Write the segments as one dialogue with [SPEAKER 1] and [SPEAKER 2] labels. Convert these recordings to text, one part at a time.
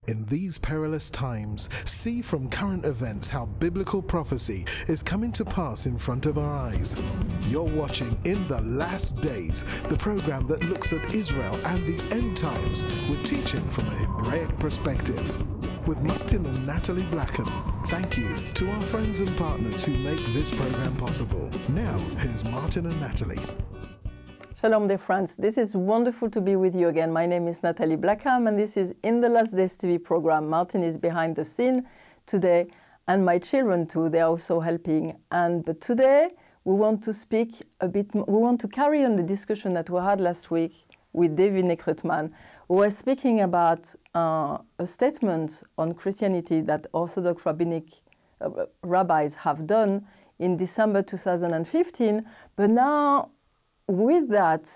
[SPEAKER 1] In these perilous times, see from current events how biblical prophecy is coming to pass in front of our eyes. You're watching In the Last Days, the program that looks at Israel and the end times with teaching from a Hebraic perspective. With Martin and Natalie Blackham, thank you to our friends and partners who make this program possible. Now, here's Martin and Natalie.
[SPEAKER 2] Shalom, dear friends. This is wonderful to be with you again. My name is Natalie Blackham, and this is In the Last Days TV program. Martin is behind the scene today, and my children too. They are also helping. But today we want to speak a bit. We want to carry on the discussion that we had last week with David Nekrutman, who was speaking about a statement on Christianity that Orthodox rabbis have done in December 2015. But now, with that,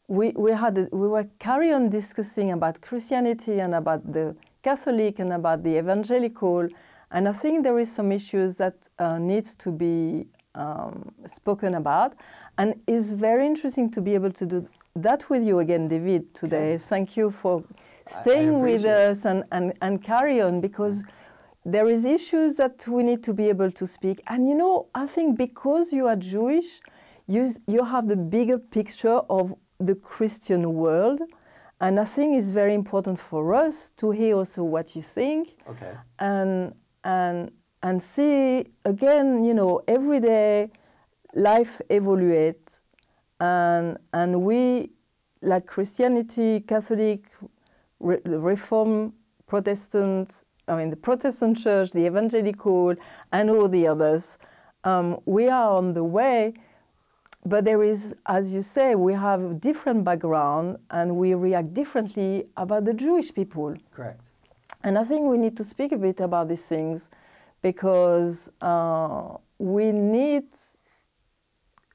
[SPEAKER 2] we were carry on discussing about Christianity and about the Catholic and about the evangelical, and I think there is some issues that needs to be spoken about, and it's very interesting to be able to do that with you again, David, today. Okay. Thank you for staying with us and carry on, because there is issues that we need to be able to speak. And you know, I think because you are Jewish, you have the bigger picture of the Christian world, and I think it's very important for us to hear also what you think.
[SPEAKER 3] Okay.
[SPEAKER 2] And see again, you know, every day life evaluates, and we, like Christianity, Catholic, Reform, Protestant, I mean the Protestant Church, the evangelical, and all the others, we are on the way. But there is, as you say, we have different background and we react differently about the Jewish people.
[SPEAKER 3] Correct.
[SPEAKER 2] And I think we need to speak a bit about these things, because we need,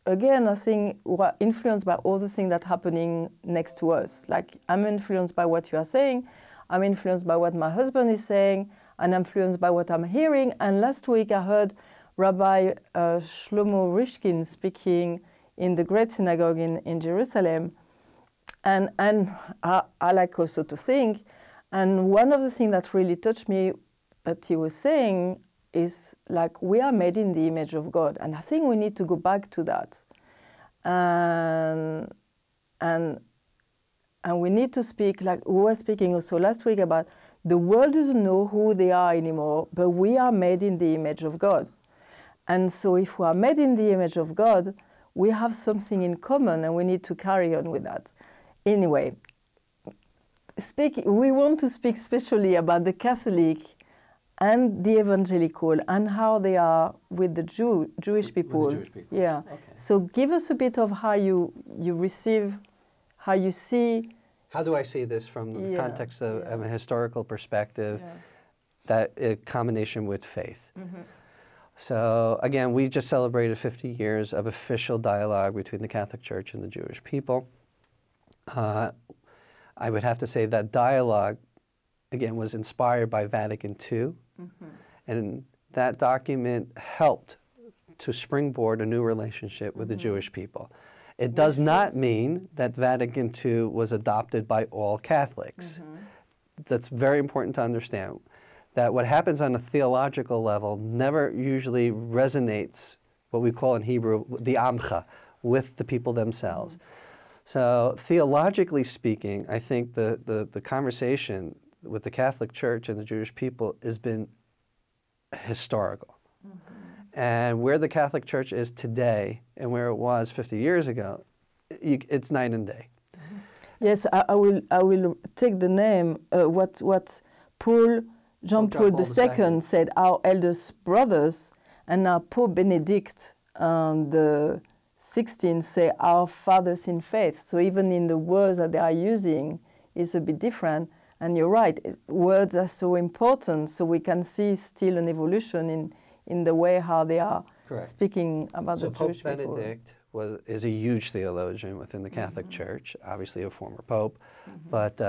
[SPEAKER 2] again, I think we're influenced by all the things that are happening next to us. Like, I'm influenced by what you are saying, I'm influenced by what my husband is saying, and I'm influenced by what I'm hearing. And last week I heard Rabbi Shlomo Rishkin speaking in the Great Synagogue in Jerusalem. And I like also to think, and one of the things that really touched me that he was saying is, like, we are made in the image of God, and I think we need to go back to that. And we need to speak, like we were speaking also last week about the world doesn't know who they are anymore, but we are made in the image of God. And so if we are made in the image of God, we have something in common, and we need to carry on with that. Anyway, we want to speak especially about the Catholic and the evangelical and how they are with the Jewish people.
[SPEAKER 3] With the Jewish people.
[SPEAKER 2] Yeah.
[SPEAKER 3] Okay.
[SPEAKER 2] So give us a bit of how you receive, how you see.
[SPEAKER 3] How do I see this from the context of a historical perspective, that a combination with faith? Mm-hmm. So again, we just celebrated 50 years of official dialogue between the Catholic Church and the Jewish people. I would have to say that dialogue, again, was inspired by Vatican II. Mm-hmm. And that document helped to springboard a new relationship with the Jewish people. It does not mean that Vatican II was adopted by all Catholics. Mm-hmm. That's very important to understand. That what happens on a theological level never usually resonates, what we call in Hebrew, the amcha, with the people themselves. Mm-hmm. So theologically speaking, I think the conversation with the Catholic Church and the Jewish people has been historical. Mm-hmm. And where the Catholic Church is today and where it was 50 years ago, it's night and day.
[SPEAKER 2] Mm-hmm. Yes, I will take the name, what John Paul II said, our eldest brothers, and now Pope Benedict the 16th say our fathers in faith. So even in the words that they are using is a bit different. And you're right, words are so important, so we can see still an evolution in the way how they are speaking about the Jewish people.
[SPEAKER 3] So Pope Benedict is a huge theologian within the Catholic Church, obviously a former pope, but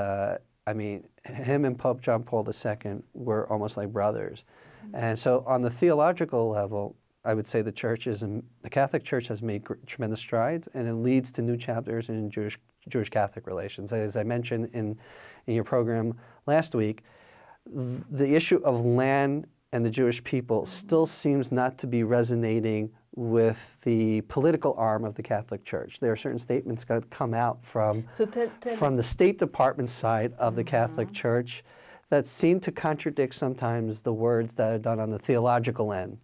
[SPEAKER 3] I mean, him and Pope John Paul II were almost like brothers. And so on the theological level, I would say the Catholic Church has made tremendous strides, and it leads to new chapters in Jewish-Catholic relations. As I mentioned in your program last week, the issue of land and the Jewish people still seems not to be resonating with the political arm of the Catholic Church. There are certain statements that come out from the State Department side of the Catholic Church that seem to contradict sometimes the words that are done on the theological end.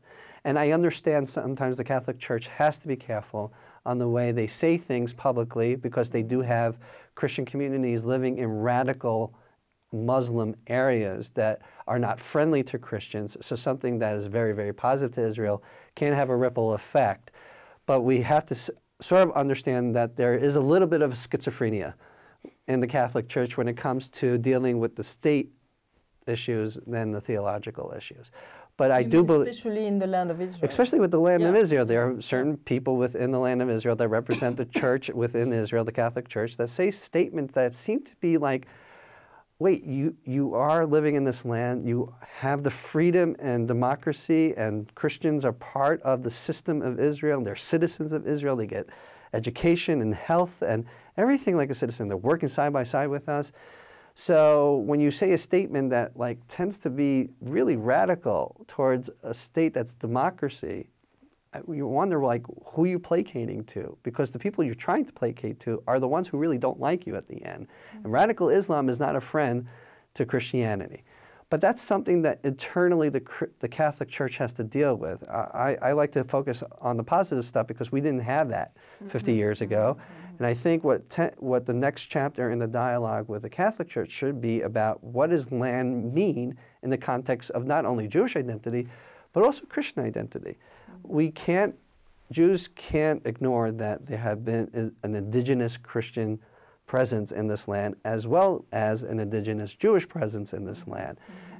[SPEAKER 3] And I understand sometimes the Catholic Church has to be careful on the way they say things publicly, because they do have Christian communities living in radical Muslim areas that are not friendly to Christians. So something that is very, very positive to Israel can have a ripple effect. But we have to sort of understand that there is a little bit of schizophrenia in the Catholic Church when it comes to dealing with the state issues than the theological issues. But I do believe,
[SPEAKER 2] especially in the land of Israel.
[SPEAKER 3] Especially with the land of Israel, there are certain people within the land of Israel that represent the church within Israel, the Catholic Church, that say statements that seem to be like, wait, you are living in this land, you have the freedom and democracy, and Christians are part of the system of Israel, and they're citizens of Israel, they get education and health and everything like a citizen. They're working side by side with us. So when you say a statement that like tends to be really radical towards a state that's democracy, you wonder like who you're placating to, because the people you're trying to placate to are the ones who really don't like you at the end. And radical Islam is not a friend to Christianity. But that's something that internally the Catholic Church has to deal with. I like to focus on the positive stuff because we didn't have that 50 years ago. And I think what the next chapter in the dialogue with the Catholic Church should be about what does land mean in the context of not only Jewish identity, but also Christian identity. Jews can't ignore that there have been an indigenous Christian presence in this land as well as an indigenous Jewish presence in this land.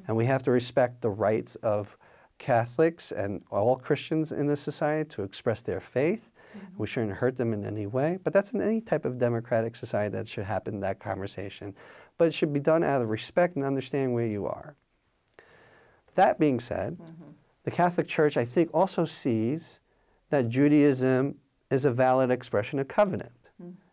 [SPEAKER 3] And we have to respect the rights of Catholics and all Christians in this society to express their faith. We shouldn't hurt them in any way, but that's in any type of democratic society that should happen, that conversation. But it should be done out of respect and understanding where you are. That being said, the Catholic Church, I think, also sees that Judaism is a valid expression of covenant.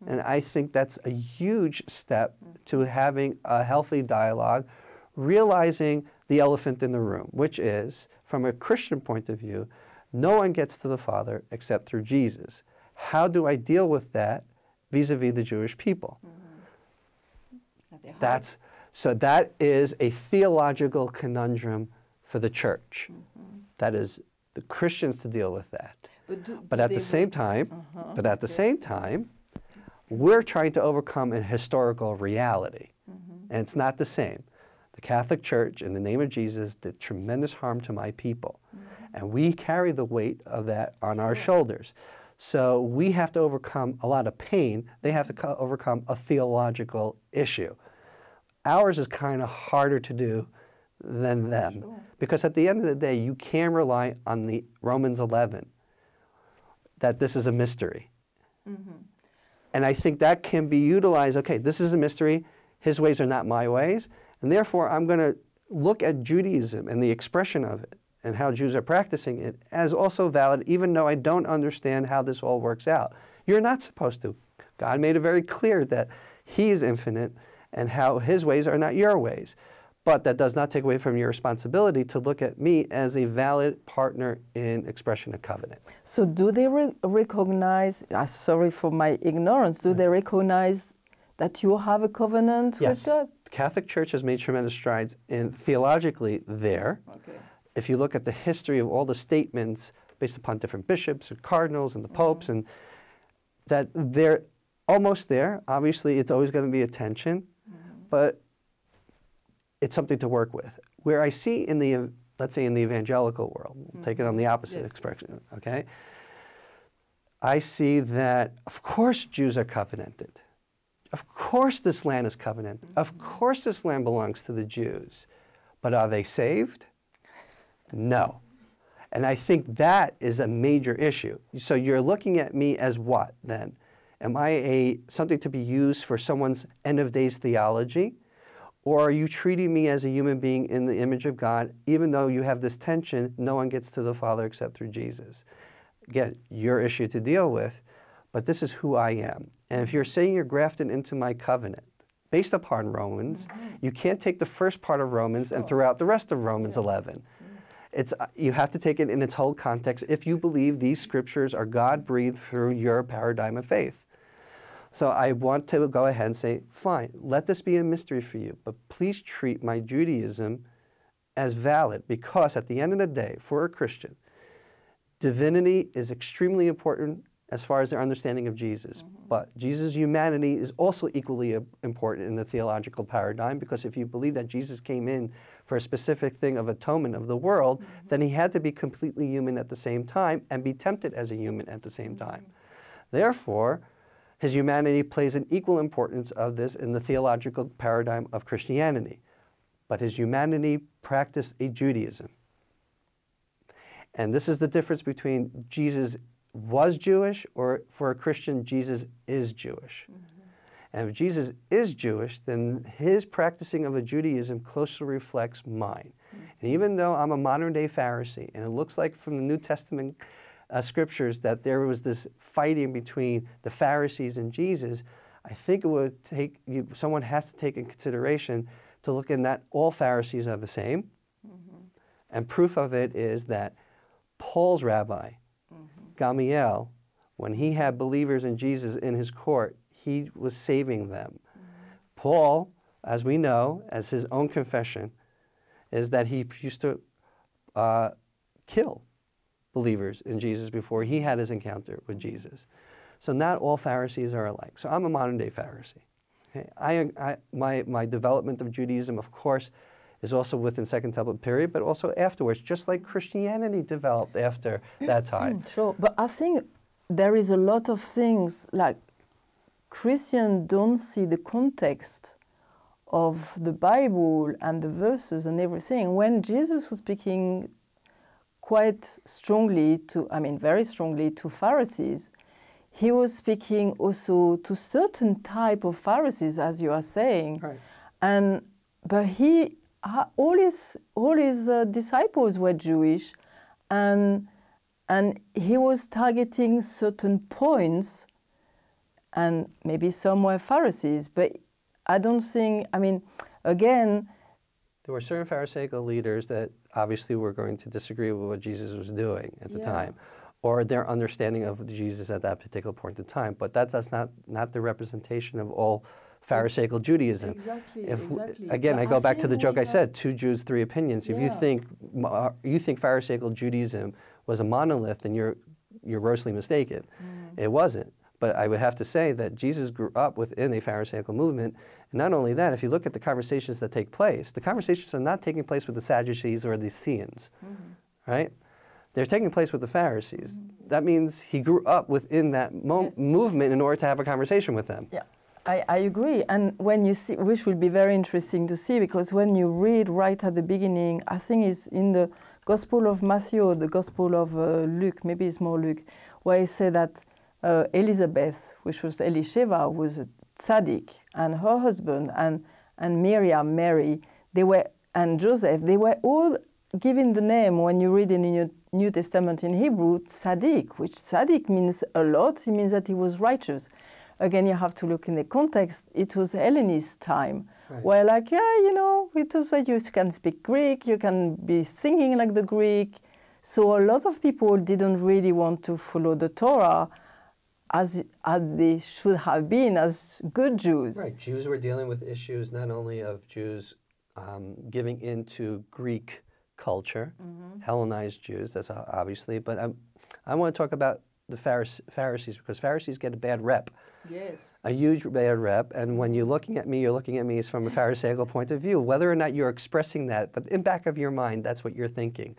[SPEAKER 3] And I think that's a huge step to having a healthy dialogue, realizing the elephant in the room, which is, from a Christian point of view, no one gets to the Father except through Jesus. How do I deal with that vis-a-vis the Jewish people? So that is a theological conundrum for the church. That is the Christians to deal with that. But at the same time, we're trying to overcome a historical reality. And it's not the same. The Catholic Church, in the name of Jesus, did tremendous harm to my people. And we carry the weight of that on our shoulders. So we have to overcome a lot of pain. They have to overcome a theological issue. Ours is kind of harder to do than them. Because at the end of the day, you can rely on the Romans 11, that this is a mystery. And I think that can be utilized, okay, this is a mystery, his ways are not my ways, and therefore I'm going to look at Judaism and the expression of it and how Jews are practicing it as also valid, even though I don't understand how this all works out. You're not supposed to. God made it very clear that He is infinite and how His ways are not your ways. But that does not take away from your responsibility to look at me as a valid partner in expression of covenant.
[SPEAKER 2] So do they recognize, sorry for my ignorance, do they recognize that you have a covenant with God?
[SPEAKER 3] The Catholic Church has made tremendous strides in theologically there. If you look at the history of all the statements based upon different bishops and cardinals and the popes, and that they're almost there. Obviously, it's always going to be a tension, but it's something to work with. Where I see in the, let's say in the evangelical world, we'll take it on the opposite expression, okay? I see that, of course, Jews are covenanted. Of course this land is covenanted. Of course this land belongs to the Jews. But are they saved? No. And I think that is a major issue. So you're looking at me as what then? Am I something to be used for someone's end of days theology? Or are you treating me as a human being in the image of God, even though you have this tension, no one gets to the Father except through Jesus? Again, your issue to deal with, but this is who I am. And if you're saying you're grafted into my covenant, based upon Romans. You can't take the first part of Romans and throw out the rest of Romans 11. You have to take it in its whole context if you believe these scriptures are God-breathed through your paradigm of faith. So I want to go ahead and say, fine, let this be a mystery for you, but please treat my Judaism as valid, because at the end of the day, for a Christian, divinity is extremely important as far as their understanding of Jesus. But Jesus' humanity is also equally important in the theological paradigm, because if you believe that Jesus came in for a specific thing of atonement of the world, then he had to be completely human at the same time and be tempted as a human at the same time. Therefore, his humanity plays an equal importance of this in the theological paradigm of Christianity. But his humanity practiced a Judaism. And this is the difference between Jesus was Jewish, or for a Christian, Jesus is Jewish. And if Jesus is Jewish, then his practicing of a Judaism closely reflects mine. And even though I'm a modern-day Pharisee, and it looks like from the New Testament scriptures that there was this fighting between the Pharisees and Jesus, I think it would take someone has to take in consideration to look in that all Pharisees are the same. And proof of it is that Paul's rabbi, Gamaliel, when he had believers in Jesus in his court, he was saving them. Paul, as we know, as his own confession, is that he used to kill believers in Jesus before he had his encounter with Jesus. So not all Pharisees are alike. So I'm a modern-day Pharisee. Okay? My development of Judaism, of course, is also within Second Temple period, but also afterwards, just like Christianity developed after that time.
[SPEAKER 2] Sure, but I think there is a lot of things, like Christians don't see the context of the Bible and the verses and everything. When Jesus was speaking quite strongly very strongly to Pharisees, he was speaking also to certain type of Pharisees, as you are saying.
[SPEAKER 3] Right.
[SPEAKER 2] But all his disciples were Jewish, and he was targeting certain points, and maybe some were Pharisees, but I don't think, again...
[SPEAKER 3] There were certain Pharisaical leaders that obviously were going to disagree with what Jesus was doing at the time, or their understanding of Jesus at that particular point in time, but that's not the representation of all Pharisaical Judaism.
[SPEAKER 2] Exactly.
[SPEAKER 3] Again,
[SPEAKER 2] But
[SPEAKER 3] I go back to the joke I
[SPEAKER 2] have...
[SPEAKER 3] said, 2 Jews, 3 opinions. If you think Pharisaical Judaism was a monolith, then you're grossly mistaken. It wasn't. But I would have to say that Jesus grew up within a Pharisaical movement. And not only that, if you look at the conversations that take place, the conversations are not taking place with the Sadducees or the Essenes, right? They're taking place with the Pharisees. That means he grew up within that movement in order to have a conversation with them.
[SPEAKER 2] Yeah. I agree, and when you see, which will be very interesting to see, because when you read right at the beginning, I think it's in the Gospel of Matthew or the Gospel of Luke, maybe it's more Luke, where he said that Elizabeth, which was Elisheva, was a tzaddik, and her husband and Miriam, Mary, and Joseph, they were all given the name, when you read in the New Testament in Hebrew, tzaddik, which tzaddik means a lot. It means that he was righteous. Again, you have to look in the context. It was Hellenist time, where it was like you can speak Greek, you can be singing like the Greek. So a lot of people didn't really want to follow the Torah as they should have been as good Jews.
[SPEAKER 3] Right. Jews were dealing with issues not only of Jews giving into Greek culture, Hellenized Jews, that's obviously, but I want to talk about the Pharisees, because Pharisees get a bad rep.
[SPEAKER 2] Yes.
[SPEAKER 3] A huge bad rep, and when you're looking at me is from a Pharisaical point of view, whether or not you're expressing that, but in back of your mind, that's what you're thinking.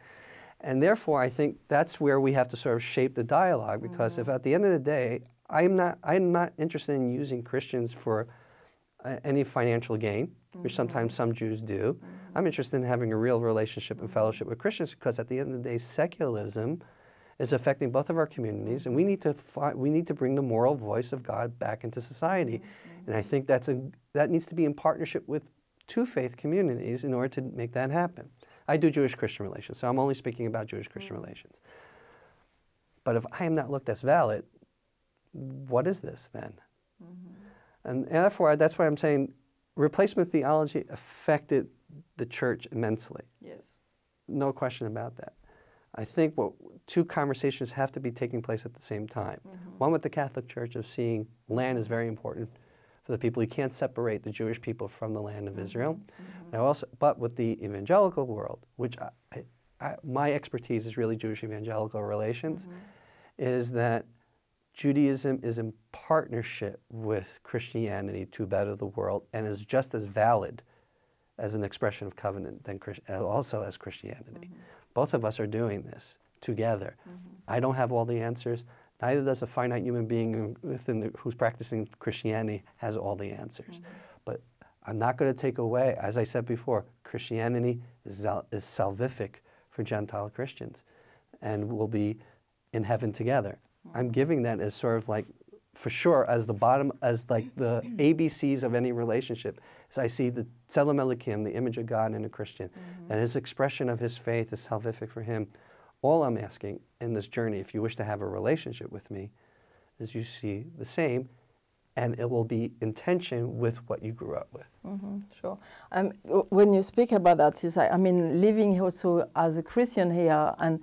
[SPEAKER 3] And therefore, I think that's where we have to sort of shape the dialogue, because if at the end of the day, I'm not interested in using Christians for any financial gain, which sometimes some Jews do. I'm interested in having a real relationship and fellowship with Christians, because at the end of the day, secularism is affecting both of our communities, and we need to bring the moral voice of God back into society. And I think that needs to be in partnership with 2 faith communities in order to make that happen. I do Jewish-Christian relations, so I'm only speaking about Jewish-Christian relations. But if I am not looked as valid, what is this then? And therefore, that's why I'm saying replacement theology affected the church immensely.
[SPEAKER 2] Yes.
[SPEAKER 3] No question about that. I think two conversations have to be taking place at the same time. One with the Catholic Church of seeing land is very important for the people. You can't separate the Jewish people from the land of Israel. But with the evangelical world, which my expertise is really Jewish evangelical relations, is that Judaism is in partnership with Christianity to better the world and is just as valid as an expression of covenant than also as Christianity. Both of us are doing this together. I don't have all the answers. Neither does a finite human being who's practicing Christianity has all the answers. But I'm not going to take away, as I said before, Christianity is salvific for Gentile Christians and will be in heaven together. I'm giving that as sort of like, for sure, as the bottom, as like the ABCs of any relationship. As I see the Tzelem Elokim, the image of God in a Christian, and his expression of his faith is salvific for him. All I'm asking in this journey, if you wish to have a relationship with me, is you see the same, and it will be in tension with what you grew up with.
[SPEAKER 2] Sure. When you speak about that, I mean, living also as a Christian here and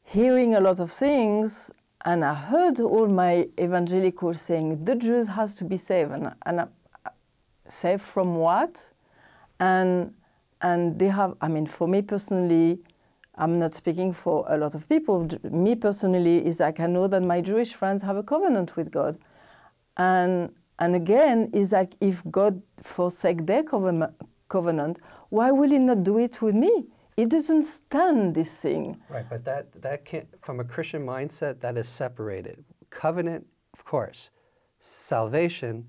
[SPEAKER 2] hearing a lot of things, and I heard all my evangelicals saying the Jews has to be saved, and saved from what? And they have, I mean, for me personally, I'm not speaking for a lot of people. Me personally, is like I know that my Jewish friends have a covenant with God, and again, is like if God forsake their covenant, why will He not do it with me? It doesn't stand this thing.
[SPEAKER 3] Right, but that can't, from a Christian mindset, that is separated. Covenant, of course. Salvation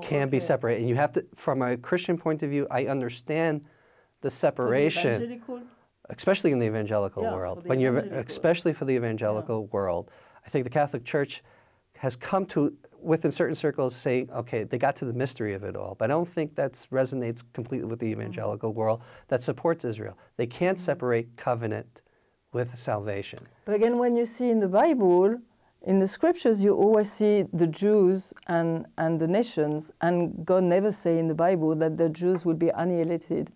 [SPEAKER 3] can be separated. And you have to, from a Christian point of view, I understand the separation.
[SPEAKER 2] For the evangelical?
[SPEAKER 3] Especially in the evangelical world. When you're, especially for the evangelical world. I think the Catholic Church has come to, within certain circles, saying, okay, they got to the mystery of it all. But I don't think that resonates completely with the evangelical world that supports Israel. They can't separate covenant with salvation.
[SPEAKER 2] But again, when you see in the Bible, in the scriptures, you always see the Jews and the nations, and God never say in the Bible that the Jews will be annihilated.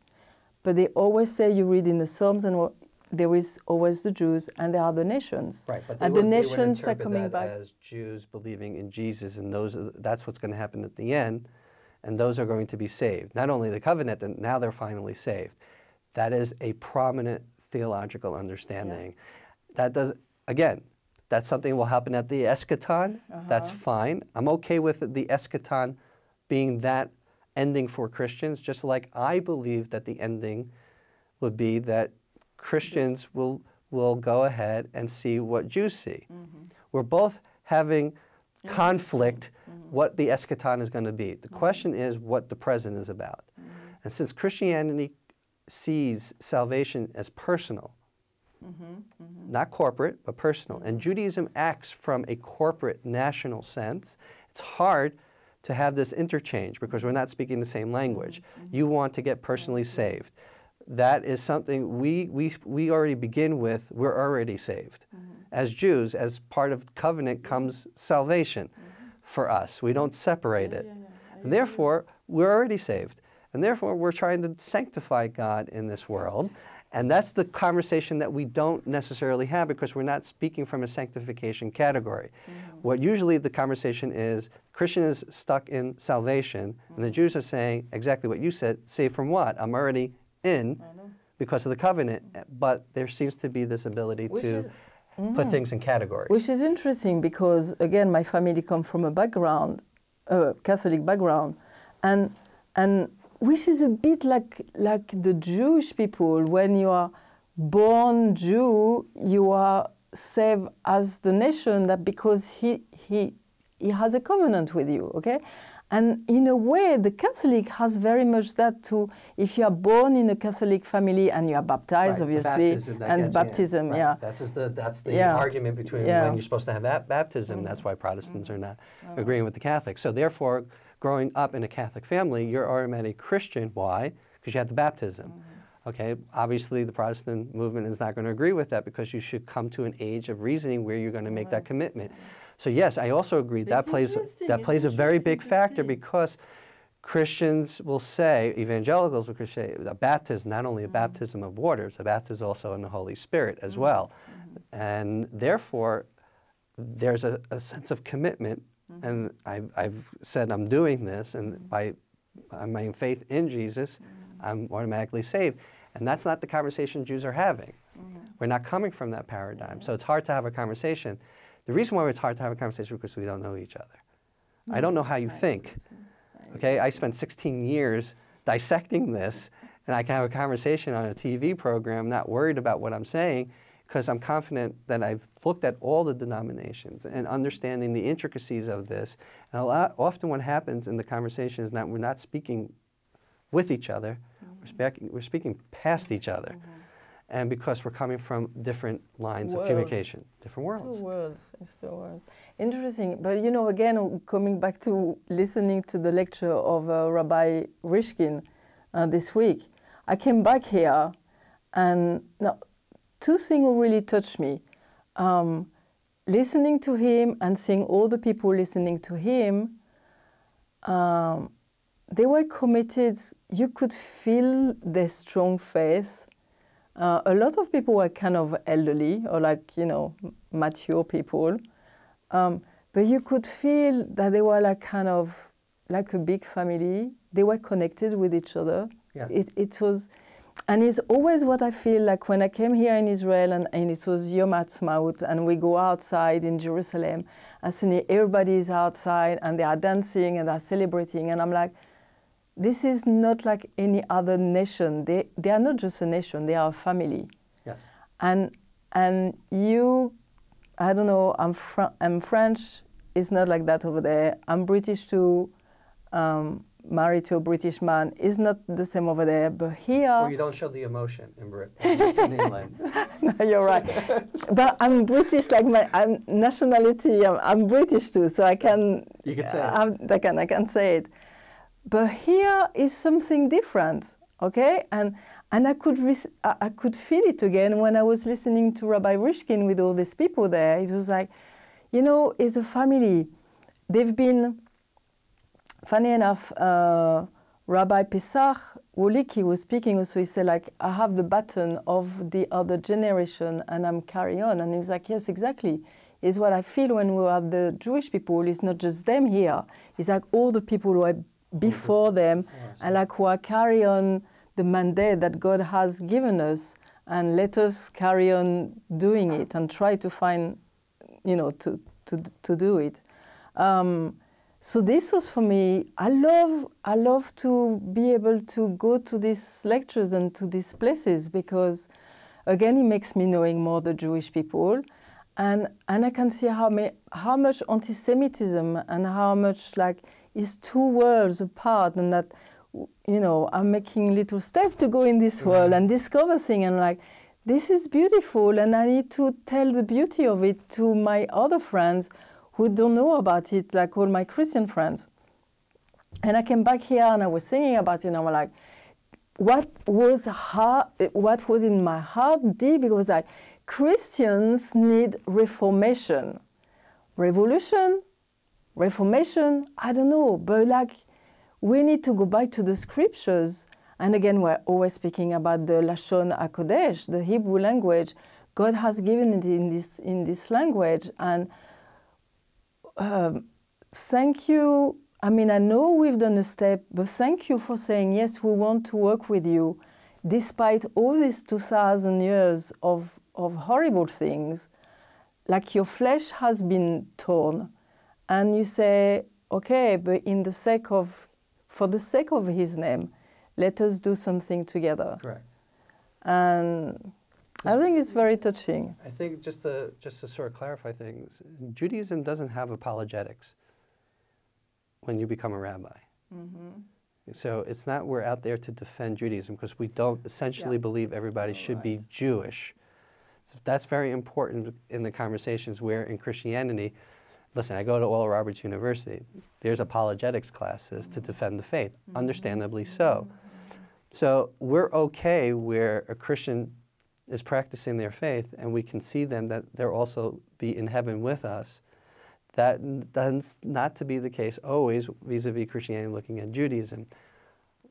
[SPEAKER 2] But they always say, you read in the Psalms, and there is always the Jews, and there are the nations.
[SPEAKER 3] Right, but
[SPEAKER 2] the nations are coming back
[SPEAKER 3] as Jews believing in Jesus, and that's what's going to happen at the end, and those are going to be saved. Not only the covenant, and now they're finally saved. That is a prominent theological understanding. That does, again, that's something that will happen at the eschaton. That's fine. I'm okay with the eschaton being that ending for Christians, just like I believe that the ending would be that Christians will go ahead and see what Jews see. We're both having conflict what the eschaton is going to be. The question is what the present is about. And since Christianity sees salvation as personal, not corporate, but personal, and Judaism acts from a corporate national sense, it's hard to have this interchange because we're not speaking the same language. You want to get personally saved. That is something we already begin with, we're already saved. As Jews, as part of covenant comes salvation for us. We don't separate it. And therefore, we're already saved. And therefore, we're trying to sanctify God in this world. And that's the conversation that we don't necessarily have because we're not speaking from a sanctification category. What usually the conversation is, Christian is stuck in salvation, and the Jews are saying exactly what you said, saved from what? I'm already in because of the covenant, but there seems to be this ability to put things in categories.
[SPEAKER 2] Which is interesting because, again, my family comes from a background, Catholic background, and which is a bit like the Jewish people. When you are born Jew, you are saved as the nation that because he has a covenant with you, okay? And in a way, the Catholic has very much that too. If you are born in a Catholic family and you are baptized, obviously, baptism,
[SPEAKER 3] That's the argument between when you're supposed to have baptism. That's why Protestants are not agreeing with the Catholics. So therefore, growing up in a Catholic family, you're automatically Christian. Why? Because you have the baptism. Okay, obviously the Protestant movement is not going to agree with that because you should come to an age of reasoning where you're going to make that commitment. So yes, I also agree that plays a very big factor because Christians will say, evangelicals will say, a baptism, not only a baptism of water, it's a baptism also in the Holy Spirit as well. And therefore, there's a sense of commitment, and I've said I'm doing this, and by my faith in Jesus, I'm automatically saved. And that's not the conversation Jews are having. We're not coming from that paradigm, so it's hard to have a conversation. The reason why it's hard to have a conversation is because we don't know each other. I don't know how you think. Okay, I spent 16 years dissecting this, and I can have a conversation on a TV program, not worried about what I'm saying, because I'm confident that I've looked at all the denominations and understanding the intricacies of this. And often what happens in the conversation is that we're not speaking with each other, we're speaking past each other. And because we're coming from different lines of communication, different worlds.
[SPEAKER 2] It's two worlds. Interesting. But you know, again, coming back to listening to the lecture of Rabbi Rishkin this week, I came back here and now, two things really touched me. Listening to him and seeing all the people listening to him, they were committed. You could feel their strong faith. A lot of people were kind of elderly or like, you know, mature people. But you could feel that they were like kind of like a big family. They were connected with each other.
[SPEAKER 3] Yeah.
[SPEAKER 2] It was, and it's always what I feel like when I came here in Israel and it was Yom Ha'atzmaut and we go outside in Jerusalem and suddenly everybody is outside and they are dancing and they're celebrating and I'm like, this is not like any other nation. They are not just a nation, they are a family.
[SPEAKER 3] Yes.
[SPEAKER 2] And you, I don't know, I'm French, it's not like that over there. I'm British too, married to a British man, it's not the same over there, but here...
[SPEAKER 3] Or you don't show the emotion in England.
[SPEAKER 2] No, you're right. But I'm British, like my nationality, I'm British too, so I can...
[SPEAKER 3] You can say it.
[SPEAKER 2] I can say it. But here is something different, okay? And I could feel it again when I was listening to Rabbi Rishkin with all these people there. It was like, you know, it's a family. They've been, funny enough, Rabbi Pesach Woliki was speaking also. He said, like, I have the baton of the other generation and I'm carrying on. And he was like, yes, exactly. It's what I feel when we are the Jewish people. It's not just them here. It's like all the people who are before them and like who are carry on the mandate that God has given us and let us carry on doing it and try to find, you know, to do it. So this was for me, I love to be able to go to these lectures and to these places because again it makes me knowing more the Jewish people and I can see how much anti-Semitism and how much like is two worlds apart and that, you know, I'm making little steps to go in this world and discover things and like, this is beautiful and I need to tell the beauty of it to my other friends who don't know about it, like all my Christian friends. And I came back here and I was thinking about it and I was like, what was in my heart deep? Because like, Christians need reformation. Reformation, I don't know, but like we need to go back to the scriptures. And again, we're always speaking about the Lashon HaKodesh, the Hebrew language. God has given it in this language. And thank you. I mean, I know we've done a step, but thank you for saying, yes, we want to work with you. Despite all these 2,000 years of horrible things, like your flesh has been torn. And you say, okay, but for the sake of his name, let us do something together.
[SPEAKER 3] Correct.
[SPEAKER 2] And I think it's very touching.
[SPEAKER 3] I think just to sort of clarify things, Judaism doesn't have apologetics when you become a rabbi. So it's not we're out there to defend Judaism because we don't essentially believe everybody should be Jewish. So that's very important in the conversations where in Christianity, listen, I go to Oral Roberts University. There's apologetics classes to defend the faith, understandably so. So we're okay where a Christian is practicing their faith and we can see them that they'll also be in heaven with us. That tends not to be the case always vis-a-vis Christianity looking at Judaism,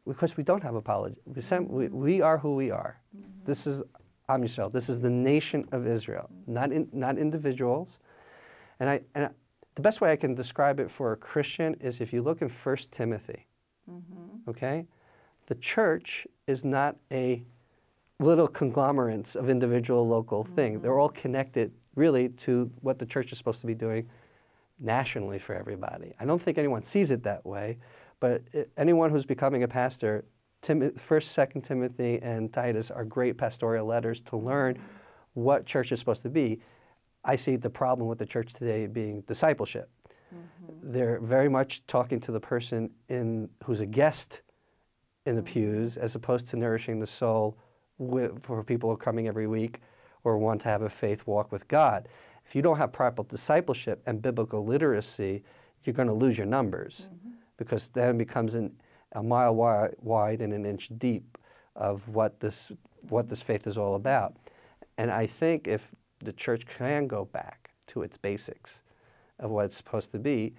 [SPEAKER 3] because we don't have apology. We are who we are. This is Am Yisrael. This is the nation of Israel, not individuals. And the best way I can describe it for a Christian is if you look in 1 Timothy, okay? The church is not a little conglomerates of individual local thing. They're all connected really to what the church is supposed to be doing nationally for everybody. I don't think anyone sees it that way, but anyone who's becoming a pastor, 1st, 2nd Timothy, and Titus are great pastoral letters to learn what church is supposed to be. I see the problem with the church today being discipleship. They're very much talking to the person who's a guest in the pews, as opposed to nourishing the soul for people who are coming every week or want to have a faith walk with God. If you don't have proper discipleship and biblical literacy, you're going to lose your numbers, because then it becomes a mile wide and an inch deep of what this faith is all about. And I think if the church can go back to its basics of what it's supposed to be,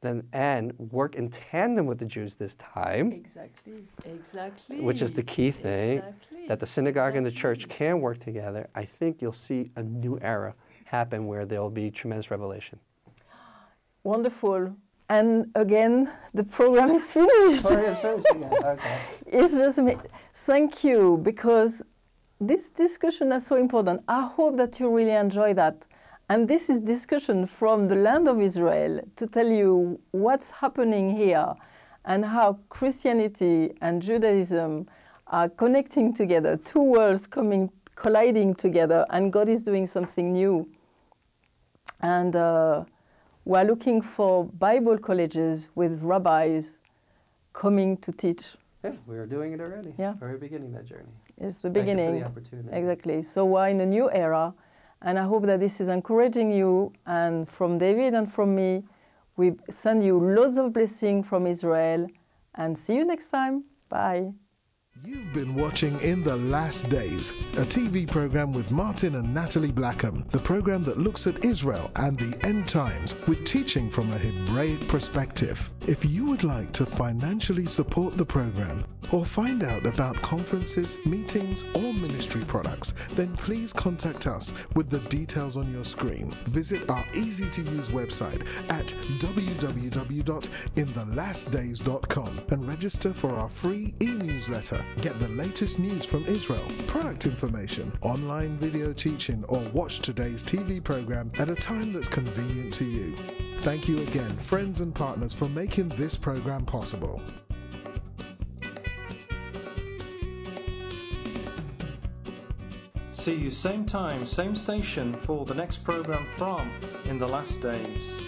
[SPEAKER 3] then and work in tandem with the Jews this time. Exactly. Which is the key thing, that the synagogue and the church can work together. I think you'll see a new era happen where there will be tremendous revelation.
[SPEAKER 2] Wonderful. And again, the program is finished.
[SPEAKER 3] Oh, it's finished again. Okay.
[SPEAKER 2] It's just thank you, because this discussion is so important. I hope that you really enjoy that. And this is discussion from the land of Israel to tell you what's happening here and how Christianity and Judaism are connecting together, two worlds colliding together, and God is doing something new. And we're looking for Bible colleges with rabbis coming to teach.
[SPEAKER 3] Yeah, we are doing it already.
[SPEAKER 2] Yeah.
[SPEAKER 3] Very beginning of that journey.
[SPEAKER 2] It's the beginning.
[SPEAKER 3] Thank you for the opportunity.
[SPEAKER 2] Exactly. So we're in a new era. And I hope that this is encouraging you. And from David and from me, we send you loads of blessing from Israel. And see you next time. Bye.
[SPEAKER 1] You've been watching In the Last Days, a TV program with Martin and Natalie Blackham, the program that looks at Israel and the end times with teaching from a Hebraic perspective. If you would like to financially support the program or find out about conferences, meetings, or ministry products, then please contact us with the details on your screen. Visit our easy-to-use website at www.inthelastdays.com and register for our free e-newsletter. Get the latest news from Israel, product information, online video teaching, or watch today's TV program at a time that's convenient to you. Thank you again, friends and partners, for making this program possible.
[SPEAKER 4] See you same time, same station for the next program from In the Last Days.